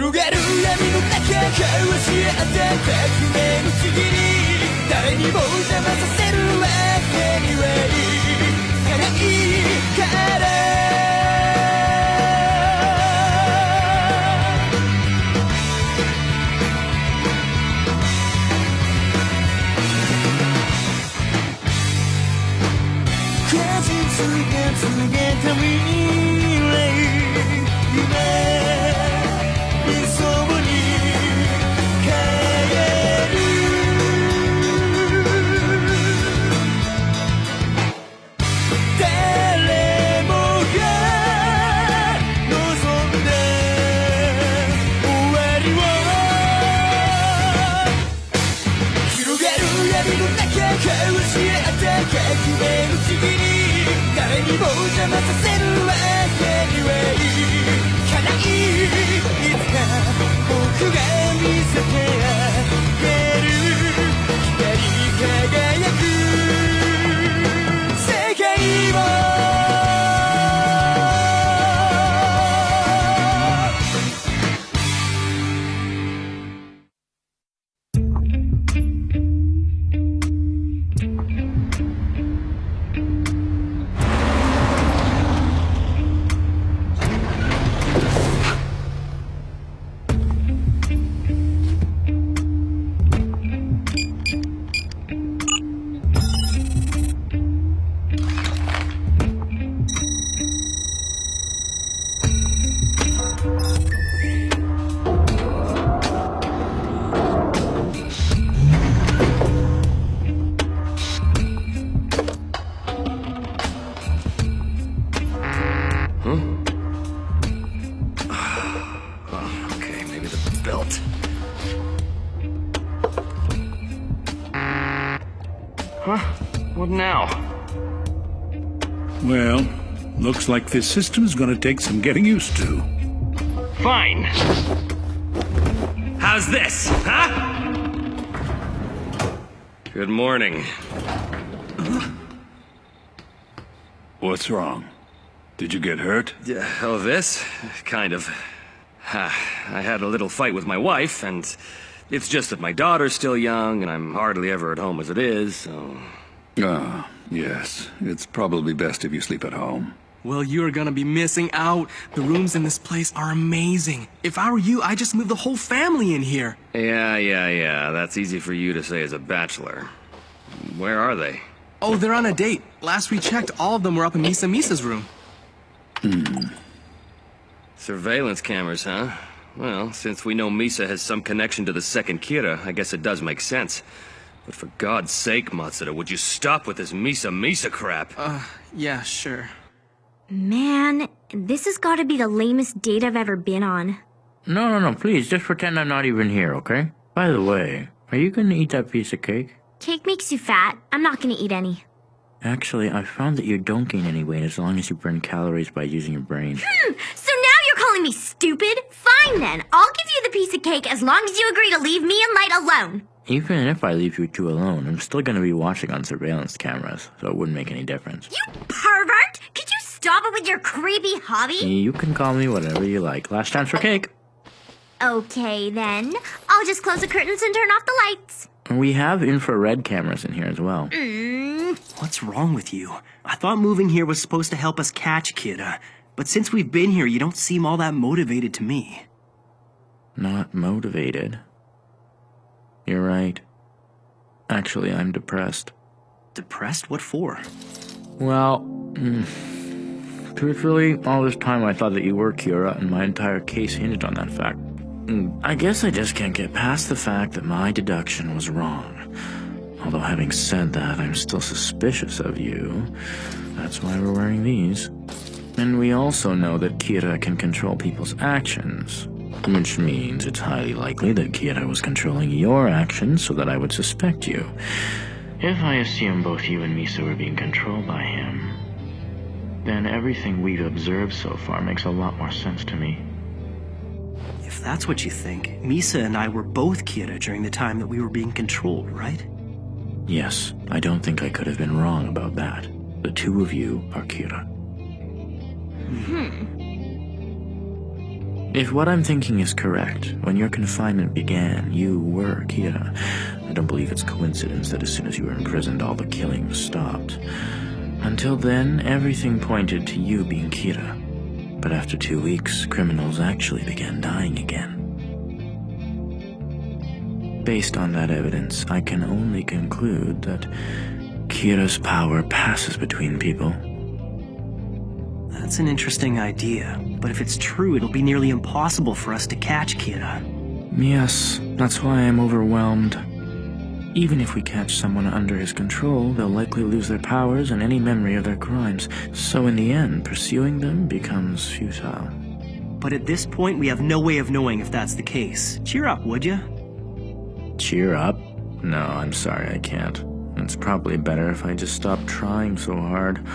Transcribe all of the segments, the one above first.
広がる闇の中交わし合った革命のちぎり誰にも邪魔させるわけにはいかないから果実が告げた未来夢理想に変える誰もが望んだ終わりを広がる闇の中交わし合った革命のちぎり誰にも邪魔させるわけにはいかないいつか僕が見せてあげる光り輝く世界をWhat now? Well, looks like this system's gonna take some getting used to. Fine. How's this, huh? Good morning. What's wrong? Did you get hurt? Oh, this? Kind of. I had a little fight with my wife, and it's just that my daughter's still young, and I'm hardly ever at home as it is, so... Ah, yes. It's probably best if you sleep at home. Well, you're gonna be missing out. The rooms in this place are amazing. If I were you, I'd just move the whole family in here. Yeah. That's easy for you to say as a bachelor. Where are they? Oh, they're on a date. Last we checked, all of them were up in Misa's room. Surveillance cameras, huh? Well, since we know Misa has some connection to the second Kira, I guess it does make sense. But for God's sake, Matsuda, would you stop with this Misa crap? Yeah, sure. Man, this has got to be the lamest date I've ever been on. No, please, just pretend I'm not even here, okay? By the way, are you gonna eat that piece of cake? Cake makes you fat. I'm not gonna eat any. Actually, I found that you don't gain any weight as long as you burn calories by using your brain. So now you're calling me stupid? Fine then, I'll give you the piece of cake as long as you agree to leave me and Light alone. Even if I leave you two alone, I'm still gonna be watching on surveillance cameras, so it wouldn't make any difference. You pervert! Could you stop it with your creepy hobby? You can call me whatever you like. Last chance for cake. Okay then, I'll just close the curtains and turn off the lights. We have infrared cameras in here as well. What's wrong with you? I thought moving here was supposed to help us catch Kira, but since we've been here, you don't seem all that motivated to me. Not motivated. You're right. Actually, I'm depressed. Depressed? What for? Well, truthfully, all this time I thought that you were Kira, and my entire case hinged on that fact. I guess I just can't get past the fact that my deduction was wrong. Although having said that, I'm still suspicious of you. That's why we're wearing these. And we also know that Kira can control people's actions. Which means it's highly likely that Kira was controlling your actions so that I would suspect you. If I assume both you and Misa were being controlled by him, then everything we've observed so far makes a lot more sense to me. If that's what you think, Misa and I were both Kira during the time that we were being controlled, right? Yes, I don't think I could have been wrong about that. The two of you are Kira. If what I'm thinking is correct, when your confinement began, you were Kira. I don't believe it's coincidence that as soon as you were imprisoned, all the killing stopped. Until then, everything pointed to you being Kira. But after 2 weeks, criminals actually began dying again. Based on that evidence, I can only conclude that Kira's power passes between people. That's an interesting idea, but if it's true, it'll be nearly impossible for us to catch Kira. Yes, that's why I'm overwhelmed. Even if we catch someone under his control, they'll likely lose their powers and any memory of their crimes. So in the end, pursuing them becomes futile. But at this point, we have no way of knowing if that's the case. Cheer up, would you? Cheer up? No, I'm sorry, I can't. It's probably better if I just stop trying so hard.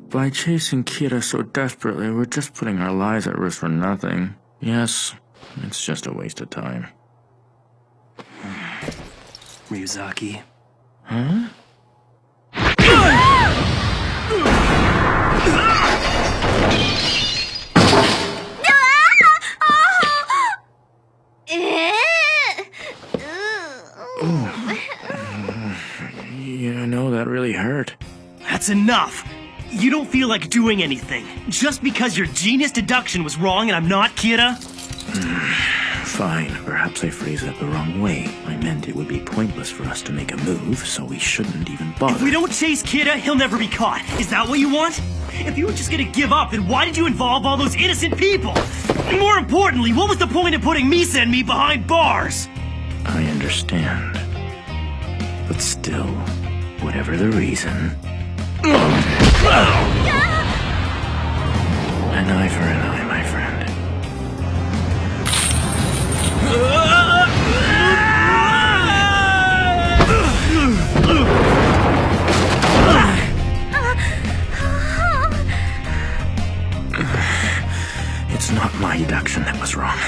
By chasing Kira so desperately, we're just putting our lives at risk for nothing. Yes, it's just a waste of time. Ryuzaki. Huh? You know, that really hurt. That's enough! You don't feel like doing anything. Just because your genius deduction was wrong and I'm not Kira? Fine, perhaps I phrased that the wrong way. I meant it would be pointless for us to make a move, so we shouldn't even bother. If we don't chase Kira, he'll never be caught. Is that what you want? If you were just gonna give up, then why did you involve all those innocent people? And more importantly, what was the point of putting Misa and me behind bars? I understand. But still, whatever the reason... An eye for an eye, my friend. It's not my deduction that was wrong.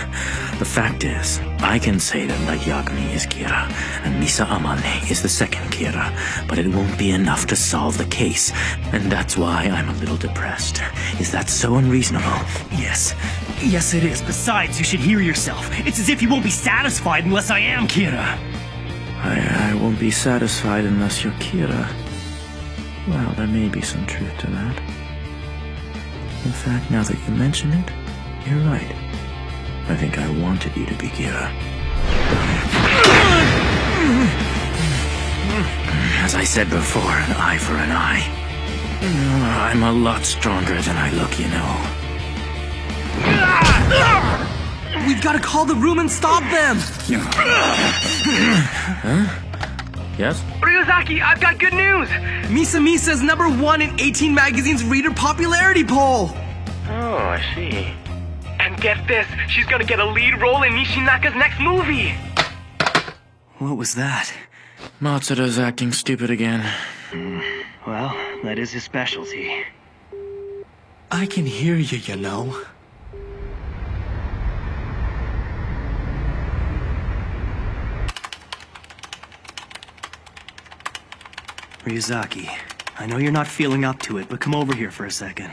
The fact is, I can say that Light Yagami is Kira, and Misa Amane is the second Kira, but it won't be enough to solve the case, and that's why I'm a little depressed. Is that so unreasonable? Yes. Yes, it is. Besides, you should hear yourself. It's as if you won't be satisfied unless I am Kira. I won't be satisfied unless you're Kira. Well, there may be some truth to that. In fact, now that you mention it, you're right. I think I wanted you to be Kira. As I said before, an eye for an eye. I'm a lot stronger than I look, you know. We've got to call the room and stop them! Huh? Yes? Ryuzaki, I've got good news! Misa is #1 in 18 Magazine's reader popularity poll! Oh, I see. And get this, she's gonna get a lead role in Nishinaka's next movie! What was that? Matsuda's acting stupid again. Well, that is his specialty. I can hear you, you know. Ryuzaki, I know you're not feeling up to it, but come over here for a second.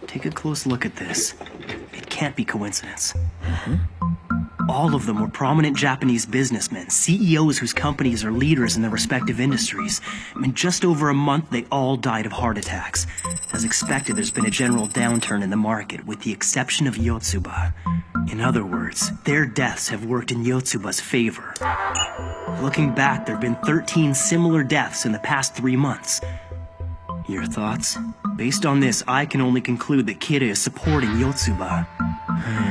Take a close look at this. It can't be coincidence. All of them were prominent Japanese businessmen, CEOs whose companies are leaders in their respective industries. In just over a month, they all died of heart attacks. As expected, there's been a general downturn in the market, with the exception of Yotsuba. In other words, their deaths have worked in Yotsuba's favor. Looking back, there have been 13 similar deaths in the past 3 months. Your thoughts? Based on this, I can only conclude that Kira is supporting Yotsuba.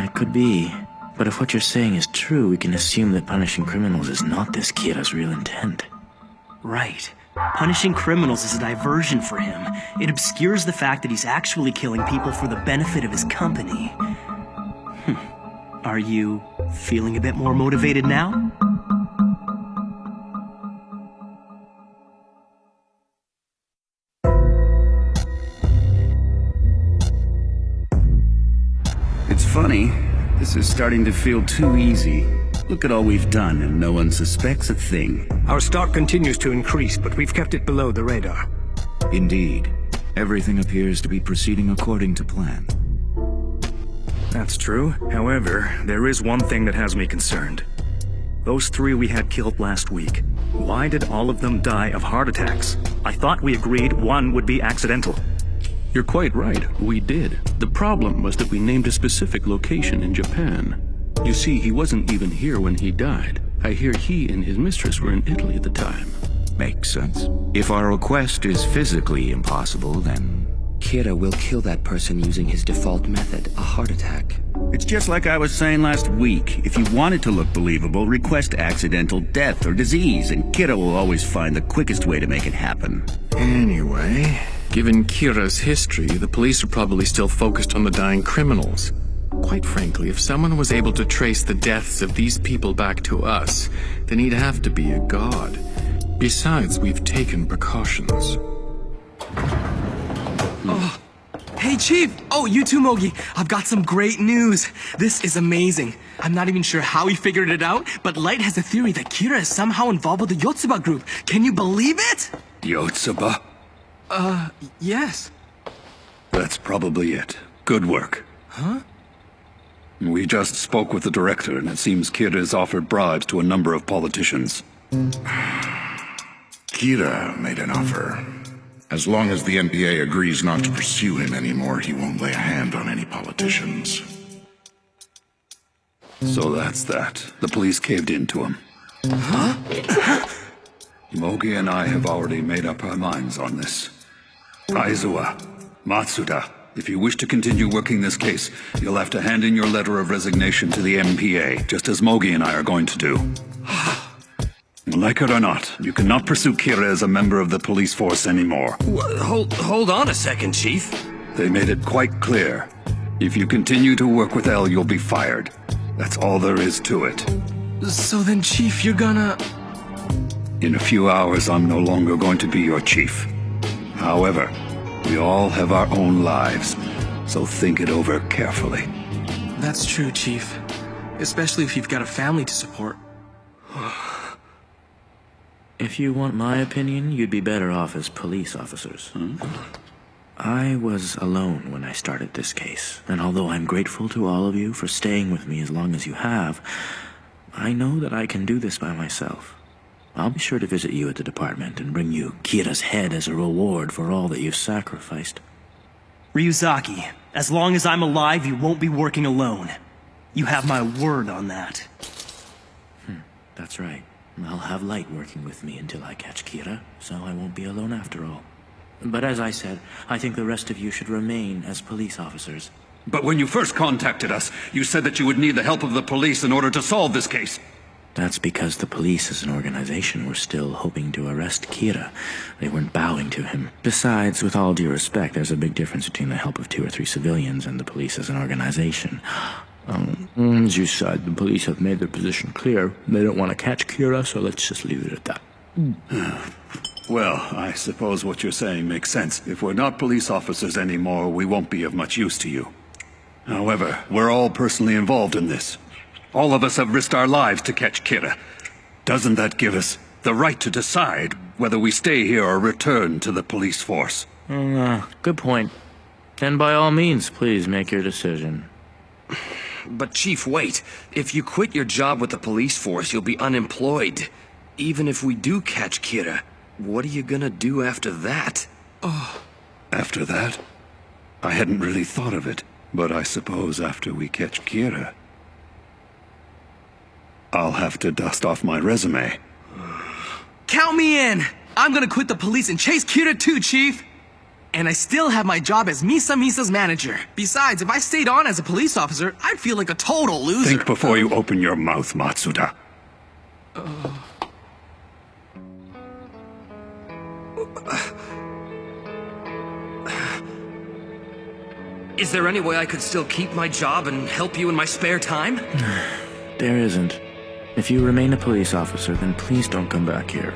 It could be. But if what you're saying is true, we can assume that punishing criminals is not this Kira's real intent. Right. Punishing criminals is a diversion for him. It obscures the fact that he's actually killing people for the benefit of his company. Are you feeling a bit more motivated now? It's funny. This is starting to feel too easy. Look at all we've done and no one suspects a thing. Our stock continues to increase, but we've kept it below the radar. Indeed. Everything appears to be proceeding according to plan. That's true. However, there is one thing that has me concerned. Those 3 we had killed last week. Why did all of them die of heart attacks? I thought we agreed one would be accidental. You're quite right, we did. The problem was that we named a specific location in Japan. You see, he wasn't even here when he died. I hear he and his mistress were in Italy at the time. Makes sense. If our request is physically impossible, then Kira will kill that person using his default method, a heart attack. It's just like I was saying last week. If you want it to look believable, request accidental death or disease, and Kira will always find the quickest way to make it happen. Anyway, given Kira's history, the police are probably still focused on the dying criminals. Quite frankly, if someone was able to trace the deaths of these people back to us, then he'd have to be a god. Besides, we've taken precautions. Oh. Hey, Chief! Oh, you too, Mogi. I've got some great news. This is amazing. I'm not even sure how he figured it out, but Light has a theory that Kira is somehow involved with the Yotsuba group. Can you believe it? Yotsuba? Yes. That's probably it. Good work. Huh? We just spoke with the director, and it seems Kira has offered bribes to a number of politicians. Kira made an offer. As long as the NPA agrees not to pursue him anymore, he won't lay a hand on any politicians. So that's that. The police caved in to him. Huh? Mogi and I have already made up our minds on this. Aizawa, Matsuda, if you wish to continue working this case, you'll have to hand in your letter of resignation to the NPA, just as Mogi and I are going to do. Like it or not, you cannot pursue Kira as a member of the police force anymore. Hold on a second, Chief. They made it quite clear. If you continue to work with L, you'll be fired. That's all there is to it. So then, Chief, you're gonna... In a few hours, I'm no longer going to be your chief. However, we all have our own lives, so think it over carefully. That's true, Chief. Especially if you've got a family to support. If you want my opinion, you'd be better off as police officers. I was alone when I started this case, and although I'm grateful to all of you for staying with me as long as you have, I know that I can do this by myself. I'll be sure to visit you at the department and bring you Kira's head as a reward for all that you've sacrificed. Ryuzaki, as long as I'm alive, you won't be working alone. You have my word on that. That's right. I'll have Light working with me until I catch Kira, so I won't be alone after all. But as I said, I think the rest of you should remain as police officers. But when you first contacted us, you said that you would need the help of the police in order to solve this case. That's because the police as an organization were still hoping to arrest Kira. They weren't bowing to him. Besides, with all due respect, there's a big difference between the help of 2 or 3 civilians and the police as an organization. As you said, the police have made their position clear. They don't want to catch Kira, so let's just leave it at that. Well, I suppose what you're saying makes sense. If we're not police officers anymore, we won't be of much use to you. However, we're all personally involved in this. All of us have risked our lives to catch Kira. Doesn't that give us the right to decide whether we stay here or return to the police force? Good point. Then by all means, please make your decision. But Chief, wait. If you quit your job with the police force, you'll be unemployed. Even if we do catch Kira, what are you gonna do after that? After that? I hadn't really thought of it, but I suppose after we catch Kira, I'll have to dust off my resume. Count me in! I'm gonna quit the police and chase Kira too, Chief! And I still have my job as Misa's manager. Besides, if I stayed on as a police officer, I'd feel like a total loser. Think before you open your mouth, Matsuda. Is there any way I could still keep my job and help you in my spare time? There isn't. If you remain a police officer, then please don't come back here.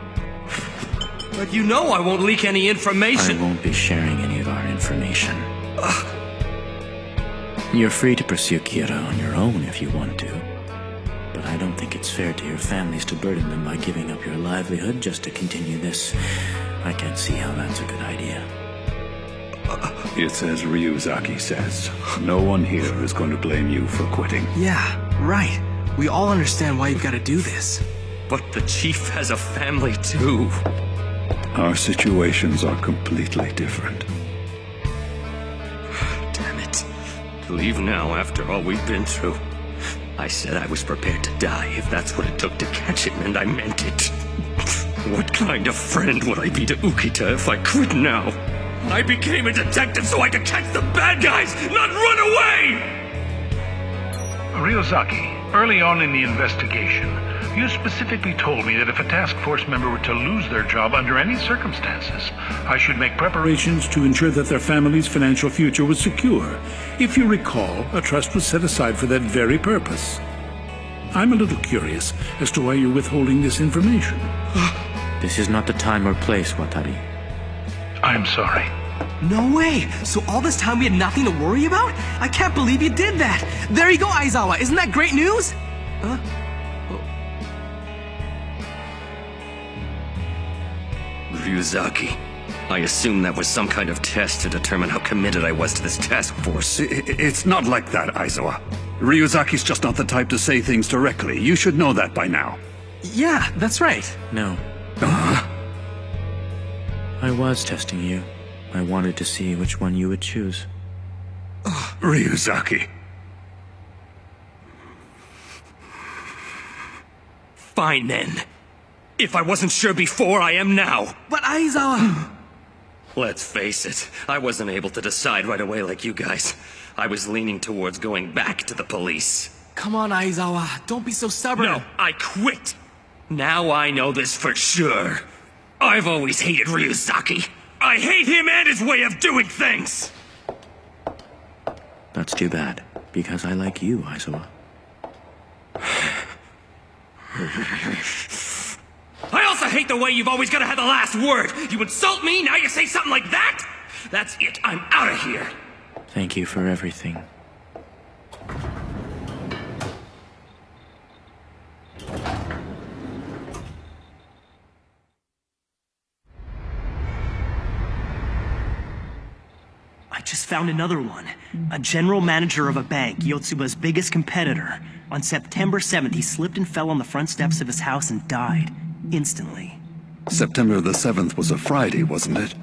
But you know I won't leak any information. I won't be sharing any of our information. You're free to pursue Kira on your own if you want to. But I don't think it's fair to your families to burden them by giving up your livelihood just to continue this. I can't see how that's a good idea. It's as Ryuzaki says. No one here is going to blame you for quitting. Yeah, right. We all understand why you've got to do this. But the chief has a family too. Our situations are completely different. Damn it. To leave now after all we've been through. I said I was prepared to die if that's what it took to catch him, and I meant it. What kind of friend would I be to Ukita if I quit now? I became a detective so I could catch the bad guys, not run away! Ryuzaki, early on in the investigation, you specifically told me that if a task force member were to lose their job under any circumstances, I should make preparations to ensure that their family's financial future was secure. If you recall, a trust was set aside for that very purpose. I'm a little curious as to why you're withholding this information. This is not the time or place, Watari. I'm sorry. No way! So all this time we had nothing to worry about? I can't believe you did that! There you go, Aizawa! Isn't that great news? Huh? Ryuzaki. I assume that was some kind of test to determine how committed I was to this task force. It's not like that, Aizawa. Ryuzaki's just not the type to say things directly. You should know that by now. Yeah, that's right. No. I was testing you. I wanted to see which one you would choose. Ryuzaki. Fine then. If I wasn't sure before, I am now. But Aizawa... Let's face it, I wasn't able to decide right away like you guys. I was leaning towards going back to the police. Come on, Aizawa. Don't be so stubborn. No, I quit. Now I know this for sure. I've always hated Ryuzaki. I hate him and his way of doing things! That's too bad, because I like you, Aizawa. I also hate the way you've always got to have the last word. You insult me, now you say something like that? That's it, I'm out of here. Thank you for everything. I just found another one. A general manager of a bank, Yotsuba's biggest competitor. On September 7th, he slipped and fell on the front steps of his house and died. Instantly. September the 7th was a Friday, wasn't it?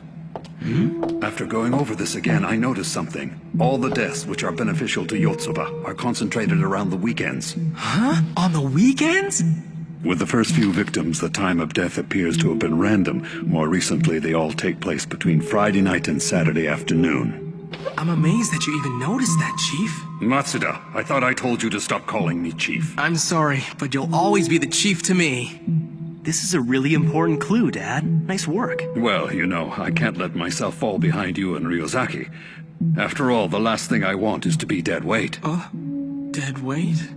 After going over this again, I noticed something. All the deaths which are beneficial to Yotsuba are concentrated around the weekends. Huh? On the weekends? With the first few victims, the time of death appears to have been random. More recently, they all take place between Friday night and Saturday afternoon. I'm amazed that you even noticed that, Chief. Matsuda, I thought I told you to stop calling me Chief. I'm sorry, but you'll always be the Chief to me. This is a really important clue, Dad. Nice work. Well, you know, I can't let myself fall behind you and Ryuzaki. After all, the last thing I want is to be dead weight. Dead weight?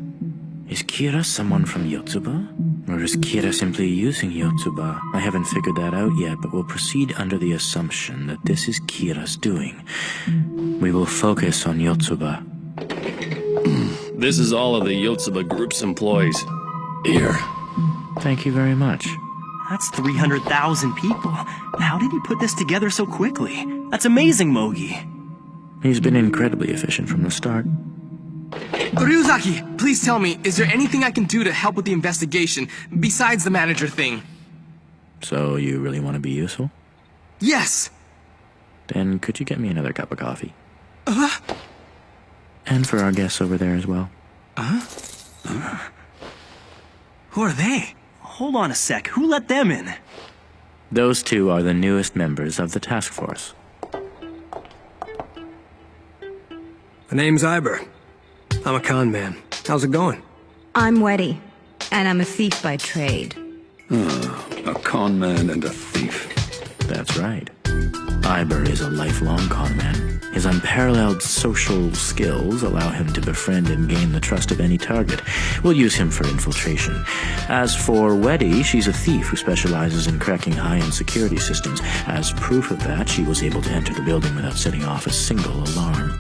Is Kira someone from Yotsuba? Or is Kira simply using Yotsuba? I haven't figured that out yet, but we'll proceed under the assumption that this is Kira's doing. We will focus on Yotsuba. This is all of the Yotsuba Group's employees. Here. Thank you very much. That's 300,000 people. How did he put this together so quickly? That's amazing, Mogi. He's been incredibly efficient from the start. Ryuzaki, please tell me, is there anything I can do to help with the investigation, besides the manager thing? So you really want to be useful? Yes! Then could you get me another cup of coffee? And for our guests over there as well. Who are they? Hold on a sec, who let them in? Those two are the newest members of the task force. The name's Iber. I'm a con man. How's it going? I'm Weddy, and I'm a thief by trade. A con man and a thief. That's right. Iber is a lifelong con man. His unparalleled social skills allow him to befriend and gain the trust of any target. We'll use him for infiltration. As for Weddy, she's a thief who specializes in cracking high-end security systems. As proof of that, she was able to enter the building without setting off a single alarm.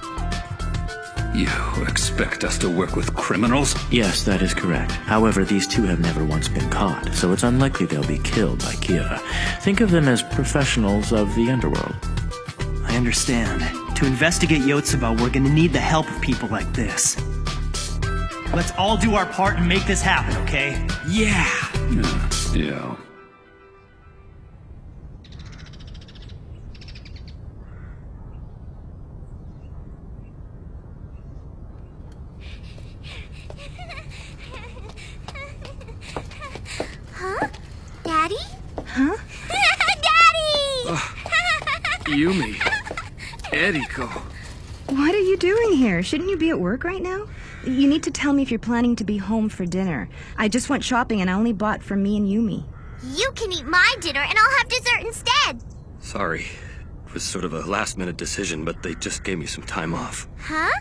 You expect us to work with criminals? Yes, that is correct. However, these two have never once been caught, so it's unlikely they'll be killed by Kira. Think of them as professionals of the underworld. I understand. To investigate Yotsuba, we're gonna need the help of people like this. Let's all do our part and make this happen, okay? Yeah! Yeah. Huh? Daddy? Huh? Daddy! Yumi. Eriko. What are you doing here? Shouldn't you be at work right now? You need to tell me if you're planning to be home for dinner. I just went shopping and I only bought for me and Yumi. You can eat my dinner and I'll have dessert instead. Sorry. It was sort of a last-minute decision, but they just gave me some time off. Huh?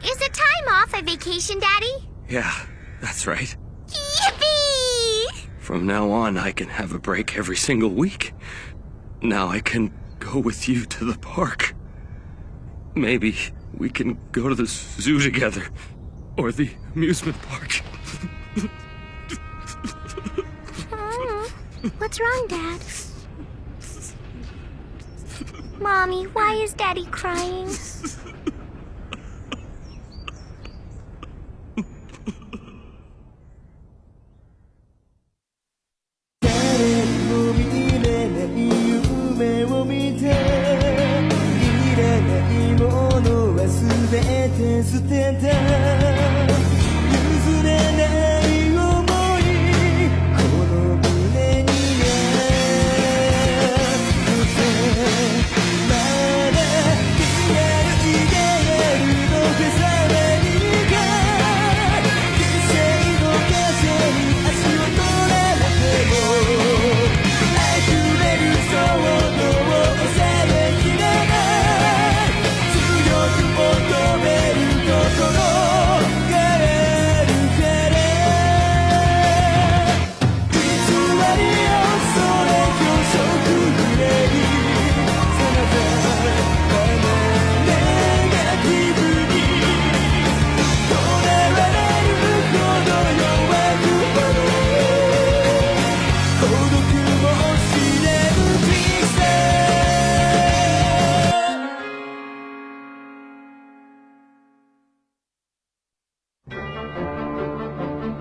Is a time off a vacation, Daddy? Yeah, that's right. Yippee! From now on, I can have a break every single week. Now I can go with you to the park. Maybe we can go to the zoo together. Or the amusement park. What's wrong, Dad? Mommy, why is Daddy crying?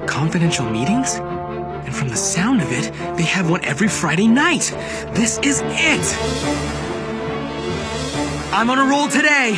Confidential meetings? And from the sound of it, they have one every Friday night. This is it! I'm on a roll today!